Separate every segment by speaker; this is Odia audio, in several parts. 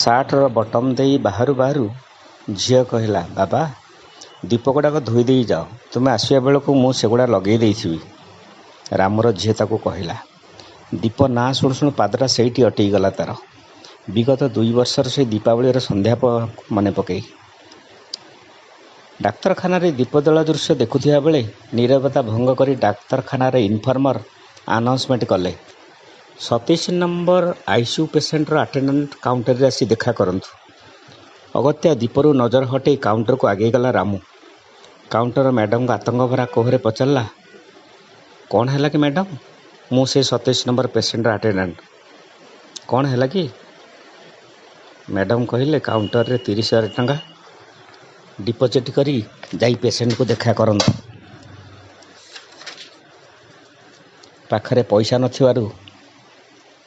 Speaker 1: ସାର୍ଟର ବଟମ ଦେଇ ବାହାରୁ ବାହାରୁ ଝିଅ କହିଲା, ବାବା ଦୀପ ଗୁଡ଼ାକ ଧୋଇ ଦେଇ ଯାଅ, ତୁମେ ଆସିବା ବେଳକୁ ମୁଁ ସେଗୁଡ଼ା ଲଗେଇ ଦେଇଥିବି। ରାମର ଝିଅ ତାକୁ କହିଲା। ଦୀପ ନାଁ ଶୁଣୁ ଶୁଣୁ ପାଦଟା ସେଇଠି ଅଟକିଗଲା ତାର। ବିଗତ 2 ବର୍ଷର ସେଇ ଦୀପାବଳିର ସନ୍ଧ୍ୟା ମନେ ପକେଇ ଡାକ୍ତରଖାନାରେ ଦୀପ ଦେଳ ଦୃଶ୍ୟ ଦେଖୁଥିବା ବେଳେ ନୀରବତା ଭଙ୍ଗ କରି ଡାକ୍ତରଖାନାର ଇନଫର୍ମର ଆନାଉନ୍ସମେଣ୍ଟ କଲେ, 27 ନମ୍ବର ଆଇସିୟୁ ପେସେଣ୍ଟର ଆଟେଣ୍ଡାଣ୍ଟ କାଉଣ୍ଟରରେ ଆସି ଦେଖା କରନ୍ତୁ। ଅଗତ୍ୟା ଦୀପରୁ ନଜର ହଟେଇ କାଉଣ୍ଟରକୁ ଆଗେଇ ଗଲା ରାମୁ। କାଉଣ୍ଟର ମ୍ୟାଡ଼ାମଙ୍କ ଆତଙ୍କ ଭରା କୋହରେ ପଚାରିଲା, କ'ଣ ହେଲା କି ମ୍ୟାଡ଼ାମ? ମୁଁ ସେ 27 ନମ୍ବର ପେସେଣ୍ଟର ଆଟେଣ୍ଡାଣ୍ଟ। କ'ଣ ହେଲା କି? ମ୍ୟାଡ଼ାମ କହିଲେ, କାଉଣ୍ଟରରେ 30,000 ଟଙ୍କା ଡିପୋଜିଟ୍ କରି ଯାଇ ପେସେଣ୍ଟକୁ ଦେଖା କରନ୍ତୁ। ପାଖରେ ପଇସା ନଥିବାରୁ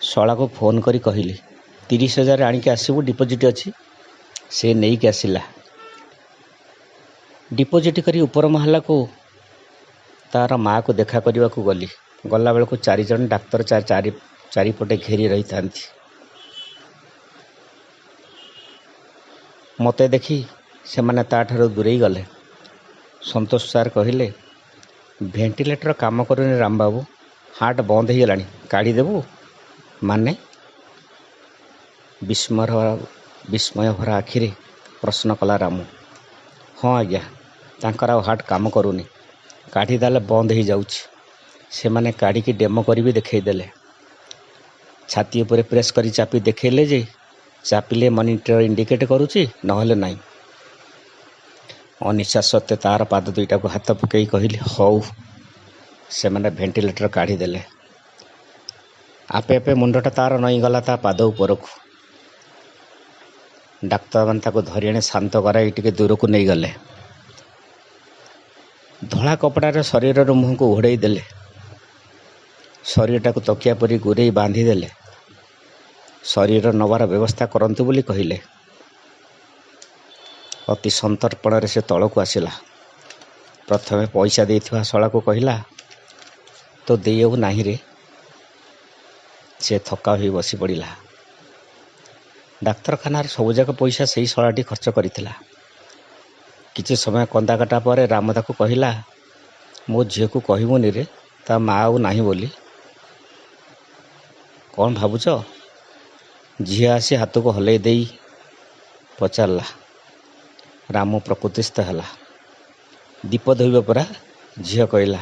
Speaker 1: ଶଳାକୁ ଫୋନ୍ କରି କହିଲି, 30,000 ଆଣିକି ଆସିବୁ, ଡିପୋଜିଟ୍ ଅଛି। ସେ ନେଇକି ଆସିଲା। ଡିପୋଜିଟ୍ କରି ଉପର ମହଲାକୁ ତାର ମାଆକୁ ଦେଖା କରିବାକୁ ଗଲି। ଗଲାବେଳକୁ 4 ଜଣ ଡାକ୍ତର ଚାରିପଟେ ଘେରି ରହିଥାନ୍ତି। ମୋତେ ଦେଖି ସେମାନେ ତାଠାରୁ ଦୂରେଇ ଗଲେ। ସନ୍ତୋଷ ସାର୍ କହିଲେ, ଭେଣ୍ଟିଲେଟର କାମ କରୁନି ରାମବାବୁ, ହାର୍ଟ ବନ୍ଦ ହେଇଗଲାଣି, କାଢ଼ିଦେବୁ? ମାନେ? ବିସ୍ମୟଭରା ଆଖିରେ ପ୍ରଶ୍ନ କଲା ରାମୁ। ହଁ ଆଜ୍ଞା, ତାଙ୍କର ଆଉ ହାର୍ଟ କାମ କରୁନି, କାଢ଼ିଦେଲେ ବନ୍ଦ ହେଇଯାଉଛି। ସେମାନେ କାଢ଼ିକି ଡେମୋ କରିବି ଦେଖେଇଦେଲେ। ଛାତି ଉପରେ ପ୍ରେସ୍ କରି ଚାପି ଦେଖେଇଲେ ଯେ ଚାପିଲେ ମନିଟର ଇଣ୍ଡିକେଟ୍ କରୁଛି, ନହେଲେ ନାହିଁ। ଅନିଶ୍ୱାସ ସତ୍ତ୍ୱେ ତାର ପାଦ ଦୁଇଟାକୁ ହାତ ପକେଇ କହିଲି, ହଉ। ସେମାନେ ଭେଣ୍ଟିଲେଟର କାଢ଼ିଦେଲେ। ଆପେ ଆପେ ମୁଣ୍ଡଟା ତାର ନଇଁଗଲା ତା ପାଦ ଉପରକୁ। ଡାକ୍ତରମାନେ ତାକୁ ଧରି ଆଣି ଶାନ୍ତ କରାଇ ଟିକେ ଦୂରକୁ ନେଇଗଲେ। ଧଳା କପଡ଼ାରେ ଶରୀରର ମୁହଁକୁ ଘୋଡ଼େଇ ଦେଲେ। ଶରୀରଟାକୁ ତକିଆ ପରି ଗୁରେଇ ବାନ୍ଧିଦେଲେ। ଶରୀର ନେବାର ବ୍ୟବସ୍ଥା କରନ୍ତୁ ବୋଲି କହିଲେ। ଅତି ସନ୍ତର୍ପଣରେ ସେ ତଳକୁ ଆସିଲା। ପ୍ରଥମେ ପଇସା ଦେଇଥିବା ଶଳାକୁ କହିଲା, ତୋ ଦେଇ ଆଉ ନାହିଁ ରେ। ସେ ଥକା ହୋଇ ବସି ପଡ଼ିଲା। ଡାକ୍ତରଖାନାର ସବୁଯାକ ପଇସା ସେଇ ଶଳାଟି ଖର୍ଚ୍ଚ କରିଥିଲା। କିଛି ସମୟ କନ୍ଦାକଟା ପରେ ରାମ ତାକୁ କହିଲା, ମୋ ଝିଅକୁ କହିବୁନି ରେ, ତା ମା ଆଉ ନାହିଁ ବୋଲି। କ'ଣ ଭାବୁଛ? ଝିଅ ଆସି ହାତକୁ ହଲେଇ ଦେଇ ପଚାରିଲା। ରାମୁ ପ୍ରକୃତିସ୍ଥ ହେଲା। ଦୀପ ଧୋଇବ ପରା? ଝିଅ କହିଲା।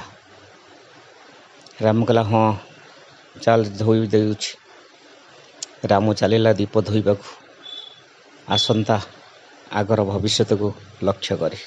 Speaker 1: ରାମୁ କହିଲା, ହଁ ଚାଲ ଧୋଇ ଦେଉଛି। ରାମୁ ଚାଲିଲା ଦୀପ ଧୋଇବାକୁ, ଆସନ୍ତା ଆଗର ଭବିଷ୍ୟତକୁ ଲକ୍ଷ୍ୟ କରି।